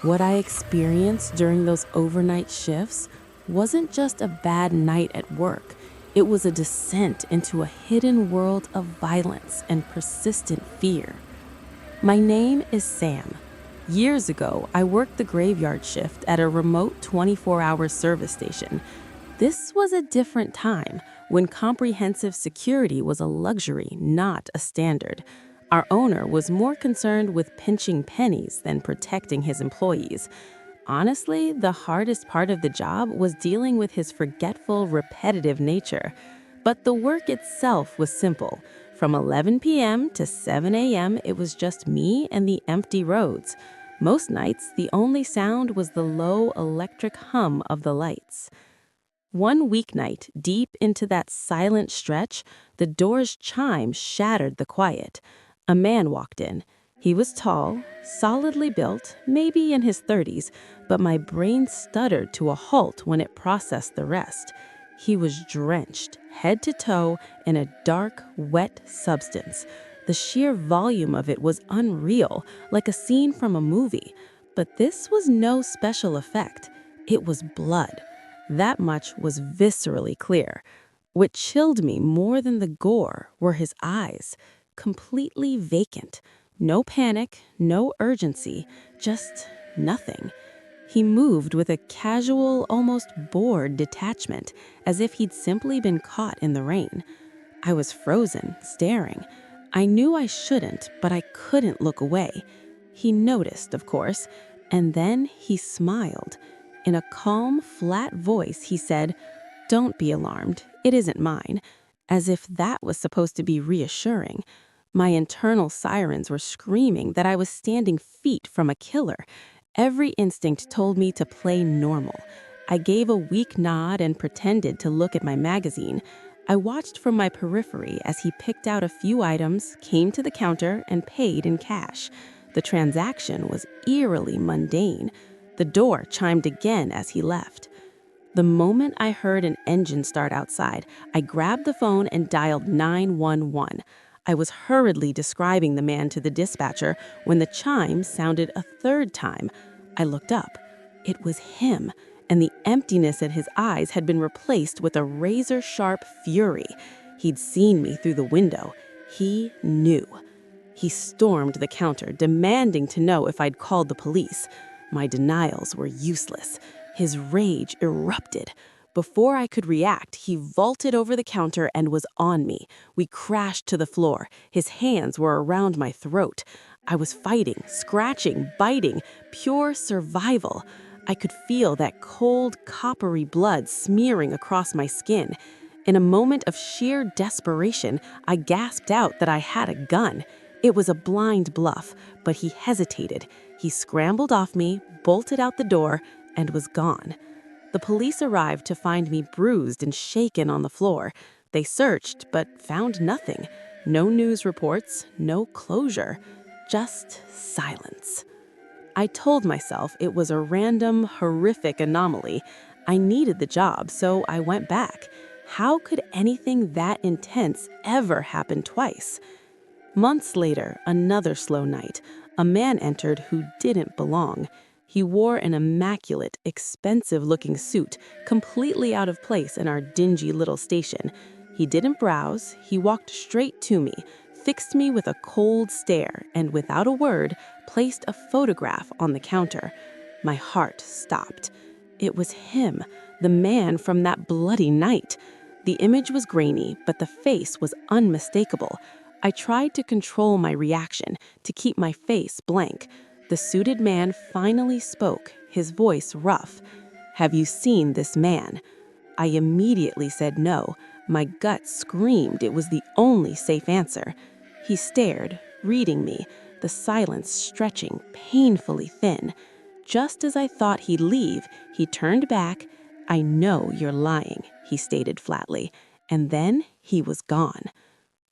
What I experienced during those overnight shifts wasn't just a bad night at work, it was a descent into a hidden world of violence and persistent fear. My name is Sam. Years ago, I worked the graveyard shift at a remote 24-hour service station. This was a different time when comprehensive security was a luxury, not a standard. Our owner was more concerned with pinching pennies than protecting his employees. Honestly, the hardest part of the job was dealing with his forgetful, repetitive nature. But the work itself was simple. From 11 p.m. to 7 a.m., it was just me and the empty roads. Most nights, the only sound was the low electric hum of the lights. One weeknight, deep into that silent stretch, the door's chime shattered the quiet. A man walked in. He was tall, solidly built, maybe in his 30s, but my brain stuttered to a halt when it processed the rest. He was drenched, head to toe, in a dark, wet substance. The sheer volume of it was unreal, like a scene from a movie. But this was no special effect. It was blood. That much was viscerally clear. What chilled me more than the gore were his eyes, completely vacant. No panic, no urgency, just nothing. He moved with a casual, almost bored detachment, as if he'd simply been caught in the rain. I was frozen, staring. I knew I shouldn't, but I couldn't look away. He noticed, of course, and then he smiled. In a calm, flat voice, he said, "Don't be alarmed, it isn't mine," as if that was supposed to be reassuring. My internal sirens were screaming that I was standing feet from a killer. Every instinct told me to play normal. I gave a weak nod and pretended to look at my magazine. I watched from my periphery as he picked out a few items, came to the counter, and paid in cash. The transaction was eerily mundane. The door chimed again as he left. The moment I heard an engine start outside, I grabbed the phone and dialed 911. I was hurriedly describing the man to the dispatcher when the chime sounded a third time. I looked up. It was him, and the emptiness in his eyes had been replaced with a razor-sharp fury. He'd seen me through the window. He knew. He stormed the counter, demanding to know if I'd called the police. My denials were useless. His rage erupted. Before I could react, he vaulted over the counter and was on me. We crashed to the floor. His hands were around my throat. I was fighting, scratching, biting, pure survival. I could feel that cold, coppery blood smearing across my skin. In a moment of sheer desperation, I gasped out that I had a gun. It was a blind bluff, but he hesitated. He scrambled off me, bolted out the door, and was gone. The police arrived to find me bruised and shaken on the floor. They searched, but found nothing. No news reports, no closure, just silence. I told myself it was a random, horrific anomaly. I needed the job, so I went back. How could anything that intense ever happen twice? Months later, another slow night, a man entered who didn't belong. He wore an immaculate, expensive-looking suit, completely out of place in our dingy little station. He didn't browse, he walked straight to me, fixed me with a cold stare, and without a word, placed a photograph on the counter. My heart stopped. It was him, the man from that bloody night. The image was grainy, but the face was unmistakable. I tried to control my reaction, to keep my face blank. The suited man finally spoke, his voice rough. "Have you seen this man?" I immediately said no. My gut screamed it was the only safe answer. He stared, reading me, the silence stretching painfully thin. Just as I thought he'd leave, he turned back. "I know you're lying," he stated flatly. And then he was gone.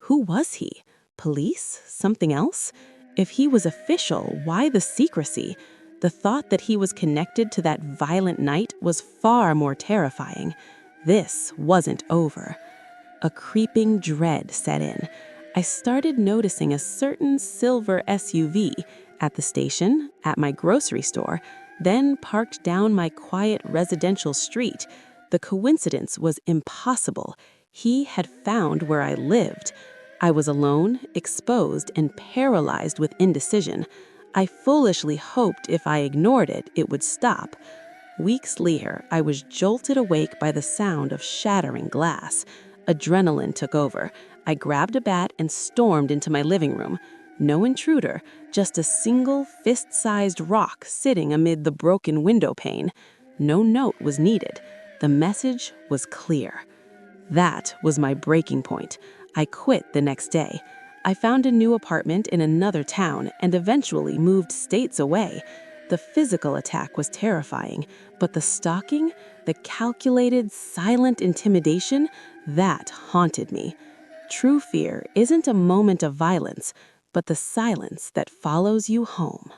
Who was he? Police? Something else? If he was official, why the secrecy? The thought that he was connected to that violent night was far more terrifying. This wasn't over. A creeping dread set in. I started noticing a certain silver SUV, at the station, at my grocery store, then parked down my quiet residential street. The coincidence was impossible. He had found where I lived. I was alone, exposed, and paralyzed with indecision. I foolishly hoped if I ignored it, it would stop. Weeks later, I was jolted awake by the sound of shattering glass. Adrenaline took over. I grabbed a bat and stormed into my living room. No intruder, just a single fist-sized rock sitting amid the broken window pane. No note was needed. The message was clear. That was my breaking point. I quit the next day. I found a new apartment in another town and eventually moved states away. The physical attack was terrifying, but the stalking, the calculated, silent intimidation, that haunted me. True fear isn't a moment of violence, but the silence that follows you home.